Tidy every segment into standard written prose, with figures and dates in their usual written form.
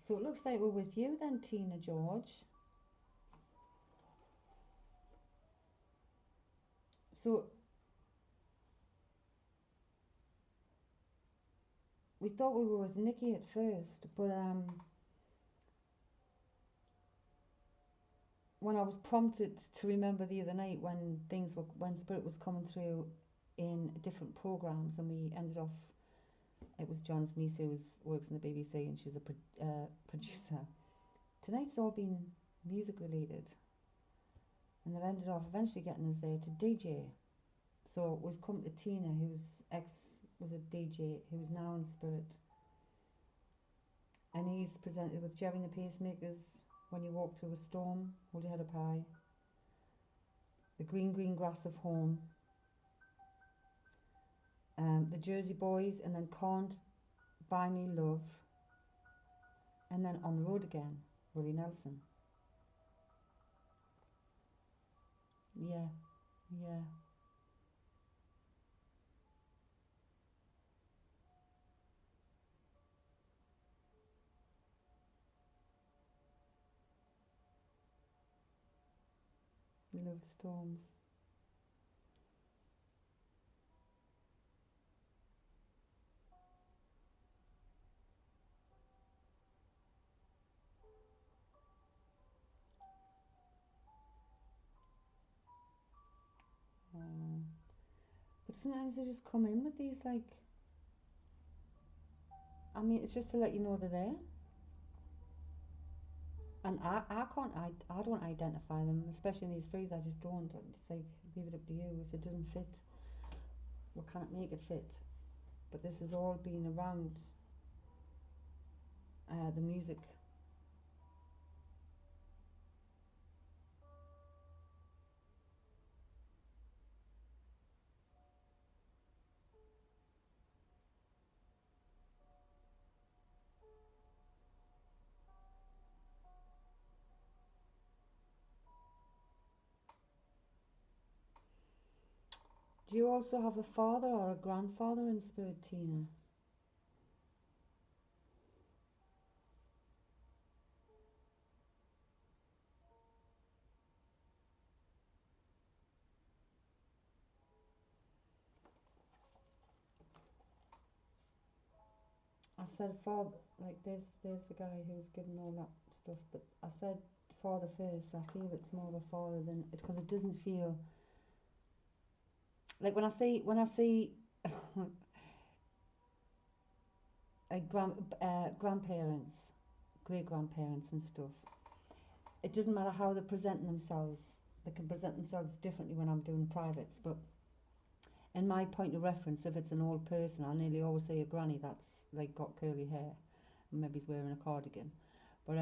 So it looks like we're with you then, Tina George. So we thought we were with Nikki at first, but when I was prompted to remember the other night when Spirit was coming through in different programs, and we ended off. It was John's niece who works in the BBC, and she's a producer. Tonight's all been music related, and they've ended off eventually getting us there to DJ. So we've come to Tina, who's was a DJ, who's now in Spirit, and he's presented with Jerry and the Pacemakers, When You Walk Through a Storm, Hold Your Head Up High, The Green Green Grass of Home, the Jersey Boys, and then Can't Buy Me Love, and then On the Road Again, Willie Nelson. Yeah, yeah. We love the Storms. But sometimes they just come in with these, like, I mean, it's just to let you know they're there. And I don't identify them, especially in these frees. I just don't. It's like, leave it up to you. If it doesn't fit, we can't make it fit. But this has all been around the music. Do you also have a father or a grandfather in Spirit, Tina? I said father, like there's the guy who's given all that stuff, but I said father first. I feel it's more of a father than it, because it doesn't feel like when I see like grandparents, great grandparents and stuff. It doesn't matter how they're presenting themselves. They can present themselves differently when I'm doing privates, but in my point of reference, if it's an old person, I nearly always say a granny that's like got curly hair, and maybe he's wearing a cardigan. But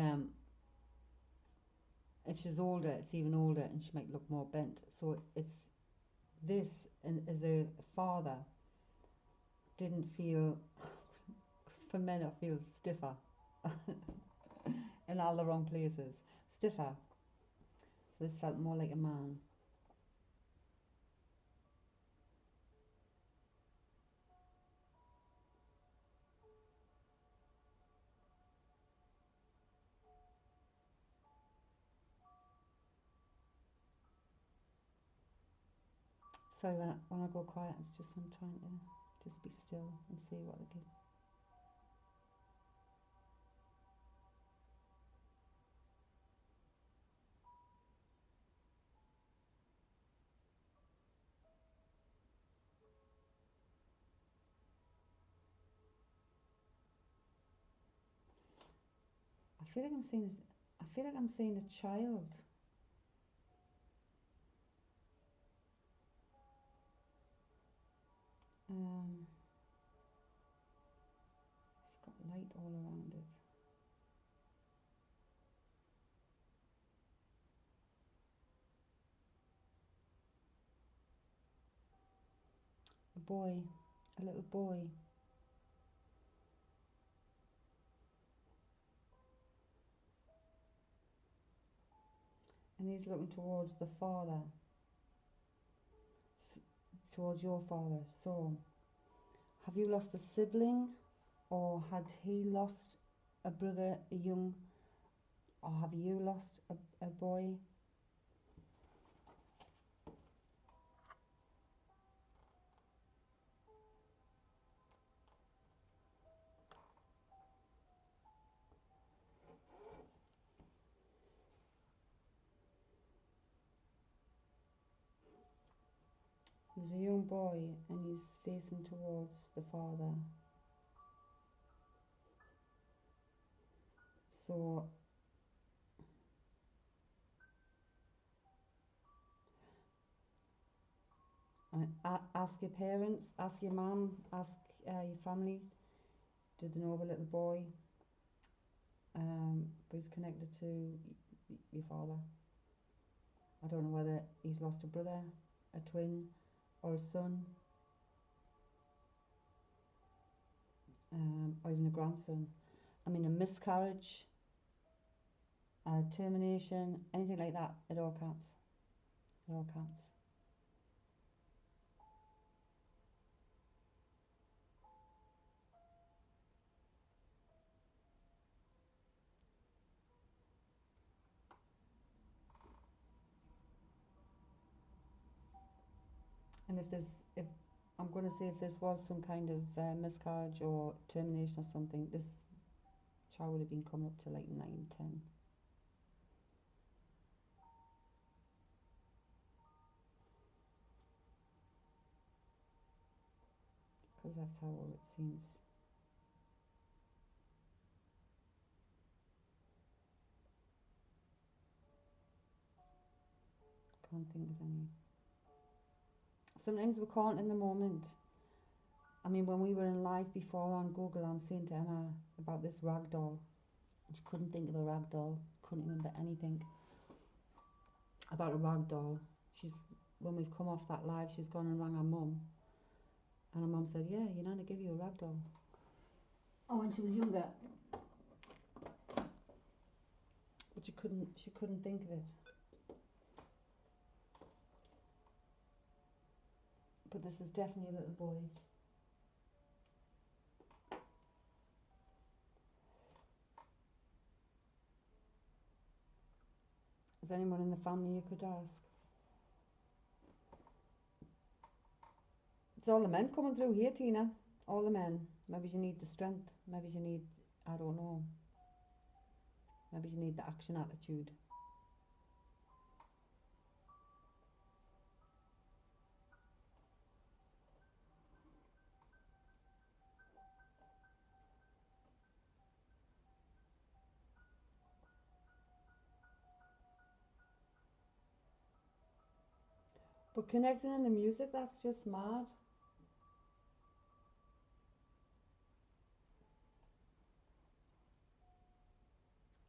if she's older, it's even older, and she might look more bent. So it's this, and as a father, didn't feel. Because for men, it feels stiffer, in all the wrong places, stiffer. So this felt more like a man. So when I go quiet, it's just I'm trying to just be still and see what they give. I feel like I'm seeing. I feel like I'm seeing a child. Um, it's got light all around it. A boy, a little boy. And he's looking towards the father, towards your father. So, have you lost a sibling, or had he lost a brother, a young, or have you lost a boy? There's a young boy and he's facing towards the father. So ask your parents, ask your mum, ask your family. Do they know of a little boy? But he's connected to your father. I don't know whether he's lost a brother, a twin, or a son, or even a grandson. I mean, a miscarriage, a termination, anything like that, it all counts. It all counts. And if I'm going to say if this was some kind of miscarriage or termination or something, this child would have been coming up to like 9, 10. Because that's how it seems. Can't think of any. Sometimes we can't in the moment. I mean, when we were in live before on Google, I'm saying to Emma about this rag doll. She couldn't think of a rag doll, couldn't remember anything about a rag doll. When we've come off that live, she's gone and rang her mum. And her mum said, yeah, your nana gave you a rag doll. Oh, when she was younger. But she couldn't think of it. But this is definitely a little boy. Is anyone in the family you could ask? It's all the men coming through here, Tina. All the men. Maybe you need the strength. Maybe you need, I don't know. Maybe you need the action attitude. But connecting in the music, that's just mad.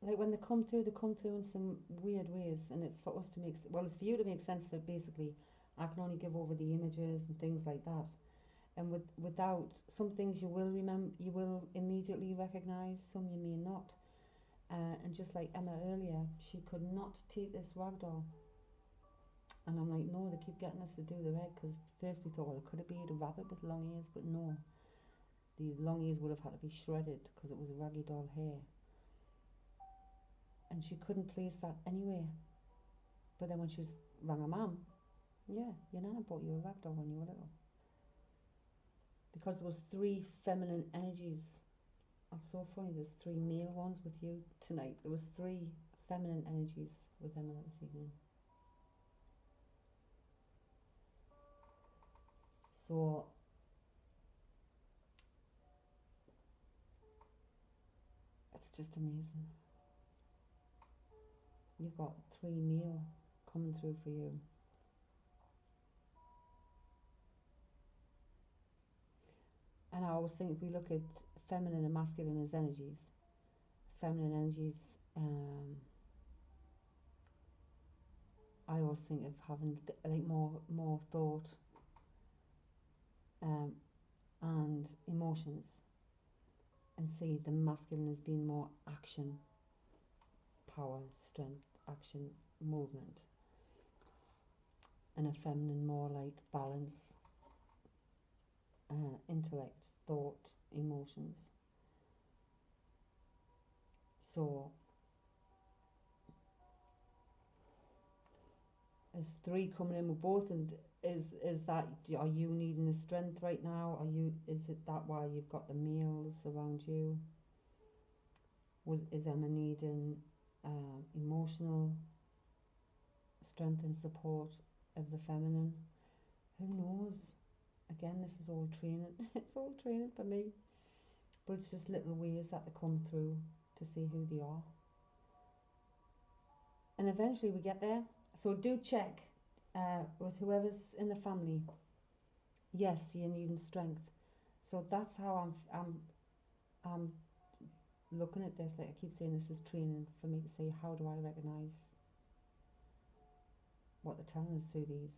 Like when they come through in some weird ways, and it's for us to make, well, it's for you to make sense of it basically. I can only give over the images and things like that. And without some things you will remember, you will immediately recognise, some you may not. And just like Emma earlier, she could not take this rag doll. And I'm like, no, they keep getting us to do the red, because first we thought, well, could it be a rabbit with long ears? But no, the long ears would have had to be shredded because it was a raggy doll hair. And she couldn't place that anywhere. But then when she rang her mum, yeah, your nana bought you a rag doll when you were little. Because there was 3 feminine energies. That's so funny, there's 3 male ones with you tonight. There was 3 feminine energies with Emma this evening. So it's just amazing. You've got 3 male coming through for you. And I always think if we look at feminine and masculine as energies, feminine energies, I always think of having like more thought and emotions, and see the masculine as being more action, power, strength, action, movement, and a feminine more like balance, intellect, thought, emotions. So is 3 coming in with both, and is that, are you needing the strength right now? Is it that why you've got the males around you? Is Emma needing emotional strength and support of the feminine? Who knows? Again, this is all training. It's all training for me. But it's just little ways that they come through to see who they are. And eventually we get there. So do check with whoever's in the family. Yes, you're needing strength. So that's how I'm looking at this. Like I keep saying, this is training for me to say, how do I recognise what they're telling us through these?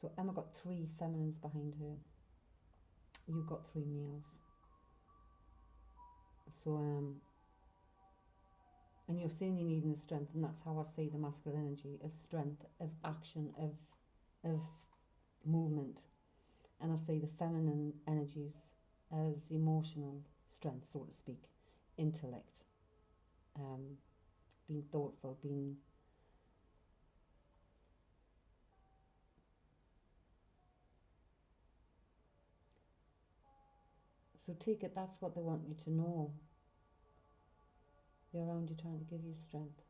So Emma got 3 feminines behind her. You've got 3 males. So and you're saying you're needing the strength, and that's how I see the masculine energy, of strength, of action, of movement. And I see the feminine energies as emotional strength, so to speak, intellect, being thoughtful, being so take it that's what they want you to know. They're around you trying to give you strength.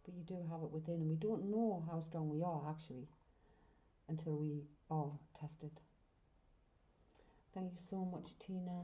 But you do have it within, and we don't know how strong we are actually until we are tested. Thank you so much, Tina.